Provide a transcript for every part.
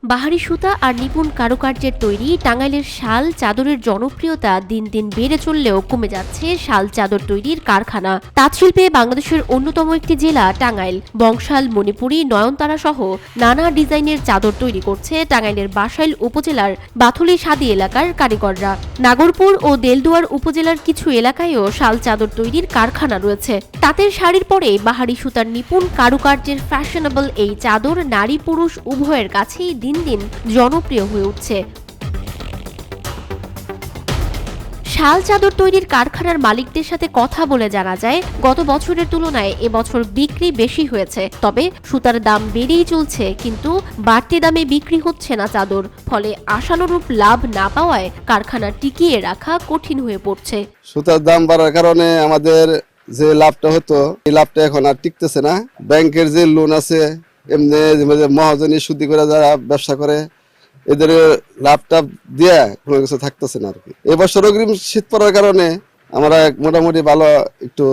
বাহারি সুতা আর নিপুণ কারুকার্যের তৈরি টাঙ্গাইলের শাল চাদরের জনপ্রিয়তা দিন দিন বেড়ে চললেও কমে যাচ্ছে শাল চাদর তৈরির কারখানা। তাঁতশিল্পে বাংলাদেশের অন্যতম একটি জেলা টাঙ্গাইল। বংশাল, মণিপুরী, নয়নতারা সহ নানা ডিজাইনের চাদর তৈরি করছে টাঙ্গাইলের বাসাইল উপজেলার বাথুলি সাদি এলাকার কারিগররা। নাগরপুর ও দেলদুয়ার উপজেলার কিছু এলাকায়ও শাল চাদর তৈরির কারখানা রয়েছে। তাঁতের শাড়ির পরে বাহারি সুতার নিপুণ কারুকার্যের ফ্যাশনেবল এই চাদর নারী পুরুষ উভয়ের কাছেই দিন দিন জনপ্রিয় হয়ে উঠছে। শাল চাদর তৈরির কারখানার মালিকদের সাথে কথা বলে জানা যায়, গত বছরের তুলনায় এবছর বিক্রি বেশি হয়েছে। তবে সুতার দাম বেড়েই চলছে, কিন্তু বাড়তি দামে বিক্রি হচ্ছে না চাদর। ফলে আশানুরূপ লাভ না পাওয়ায় কারখানা টিকিয়ে রাখা কঠিন হয়ে পড়ছে। সুতার দাম বাড়ার কারণে আমাদের যে লাভটা হতো, এই লাভটা এখন আর টিকতেছে না। ব্যাংকের যে লোন আছে, এমনি মহাজনী সুদি করে যারা ব্যবসা করে, এদের লাভটা দিয়ে কোনো কিছু থাকতেছে না আর কি। এবছর অগ্রিম শীত পড়ার কারণে আমরা মোটামুটি ভালো একটু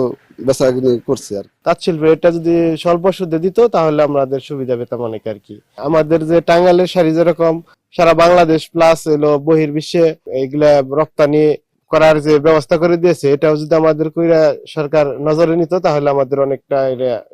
বেচা কিনি করছি আর। তাঁত শিল্পে এটা যদি স্বল্প সুদে দিত তাহলে আমাদের সুবিধা পেতাম অনেক আর কি। আমাদের যে টাঙ্গাইলের শাড়ি যেরকম সারা বাংলাদেশ প্লাস এলো বহির্বিশ্বে এগুলা রপ্তানি করার যে ব্যবস্থা করে দিয়েছে, এটাও যদি আমাদের কইরা সরকার নজরে নিত তাহলে আমাদের অনেকটা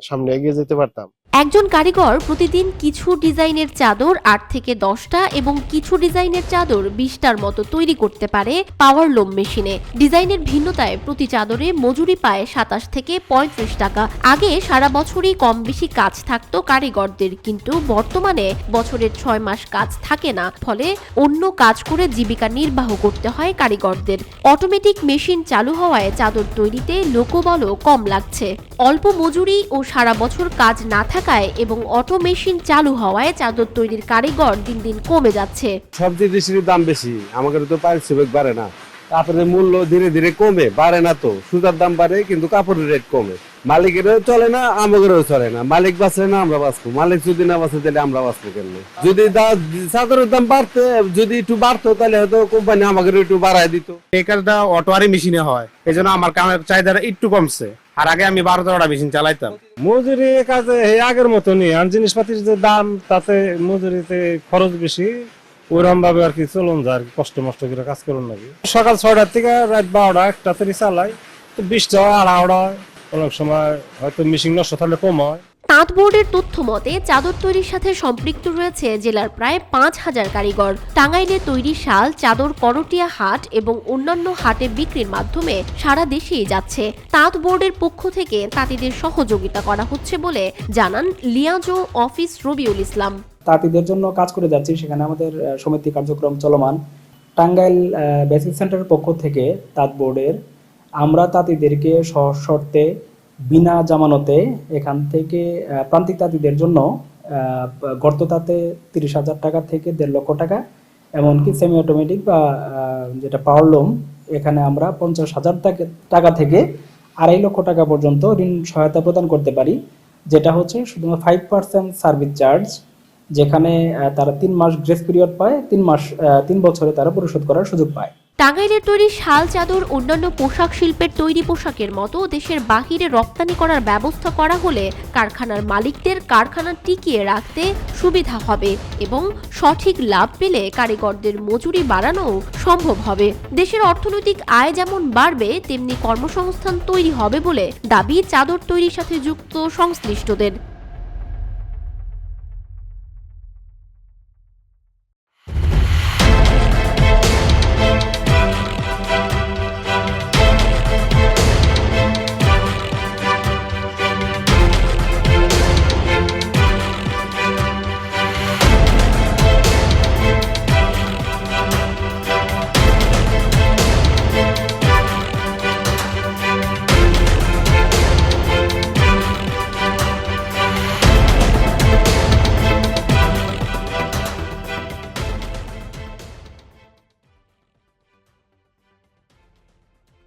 সামনে এগিয়ে যেতে পারতাম। একজন কারিগর প্রতিদিন কিছু ডিজাইনের চাদর 8 থেকে 10টা এবং কিছু ডিজাইনের চাদর 20টার মতো তৈরি করতে পারে পাওয়ার লুম মেশিনে। ডিজাইনের ভিন্নতায় প্রতি চাদরে মজুরি পায় 27 থেকে 35 টাকা। আগে সারা বছরই কম বেশি কাজ থাকতো কারিগরদের, কিন্তু বর্তমানে বছরের 6 মাস কাজ থাকে না। ফলে অন্য কাজ করে জীবিকা নির্বাহ করতে হয় কারিগরদের। অটোমেটিক মেশিন চালু হওয়ায় চাদর তৈরিতে লোকবলও কম লাগছে। অল্প মজুরি ও সারা বছর কাজ না থাকায় এবং অটো মেশিন চালু হওয়ায় চাদর তৈরির কারিগর দিন দিন কমে যাচ্ছে। সবচেয়ে জিনিসের দাম বেশি, আমাদের তো পারিশ্রমিক বাড়ে না, কাপড়ের মূল্য ধীরে ধীরে কমে, বাড়ে না তো। সুতার দাম বাড়ে কিন্তু কাপড়ের রেট কমে। মালিকেরও চলে না, আমাদেরও চলে না। মালিক বাঁচলে না আমরা বাঁচবো, মালিক যদি না বাঁচে তাহলে আমরা বাঁচবো কেন? যদি চাদরের দাম বাড়তে, যদি একটু বাড়তো তাহলে হয়তো কোম্পানি আমাদের একটু বাড়ায় দিত। এই কাজটা অটোয়ারি মেশিনে হয়, এই জন্য আমার কামের চাহিদাটা একটু কমছে। আর আগে আমি 12-13টা মেশিন চালাইতাম। মজুরি কাজে আগের মতনই, আর জিনিসপাতির যে দাম তাতে মজুরিতে খরচ বেশি, ওইরকম ভাবে আর কি চলুন যায়, আর কি কষ্ট মষ্ট করে কাজ করুন নাকি। সকাল 6টার থেকে রাত 12টা 1টা চালাই, তো 20টা 2:30, অনেক সময় হয়তো মেশিন নষ্ট থাকলে কম হয়। তাঁত বোর্ডের তথ্য মতে চাদর তৈরির সাথে সম্পৃক্ত রয়েছে জেলার প্রায় 5000 কারিগর। টাঙ্গাইলে তৈরি শাল চাদর করটিয়া হাট এবং অন্যান্য হাটে বিক্রির মাধ্যমে সারা দেশেই যাচ্ছে। তাঁত বোর্ডের পক্ষ থেকে তাঁতিদের সহযোগিতা করা হচ্ছে বলে জানান লিয়াজো অফিস রবিউল ইসলাম। তাঁতিদের জন্য কাজ করে যাচ্ছি, সেখানে আমাদের সমিতি কার্যক্রম চলমান। টাঙ্গাইল বেসিক সেন্টারের পক্ষ থেকে তাঁত বোর্ডের আমরা তাঁতিদেরকে শর্তে বিনা জামানতে এখান থেকে প্রান্তিক তাঁতিদের জন্য গর্ত তাঁতে 30,000 টাকা থেকে 1.5 লক্ষ টাকা, এমনকি সেমি অটোমেটিক বা যেটা পাওয়ার লুম, এখানে আমরা 50,000 টাকা থেকে 2.5 লক্ষ টাকা পর্যন্ত ঋণ সহায়তা প্রদান করতে পারি, যেটা হচ্ছে শুধুমাত্র 5% সার্ভিস চার্জ, যেখানে তারা 3 মাস গ্রেস পিরিয়ড পায়, 3 বছরে তারা পরিশোধ করার সুযোগ পায়। টাঙ্গাইলের তৈরি শাল চাদর অন্যান্য পোশাক শিল্পের তৈরি পোশাকের মতো দেশের বাহিরে রপ্তানি করার ব্যবস্থা করা হলে কারখানার মালিকদের কারখানা টিকিয়ে রাখতে সুবিধা হবে এবং সঠিক লাভ পেলে কারিগরদের মজুরি বাড়ানোও সম্ভব হবে। দেশের অর্থনৈতিক আয় যেমন বাড়বে, তেমনি কর্মসংস্থান তৈরি হবে বলে দাবি চাদর তৈরির সাথে যুক্ত সংশ্লিষ্টদের।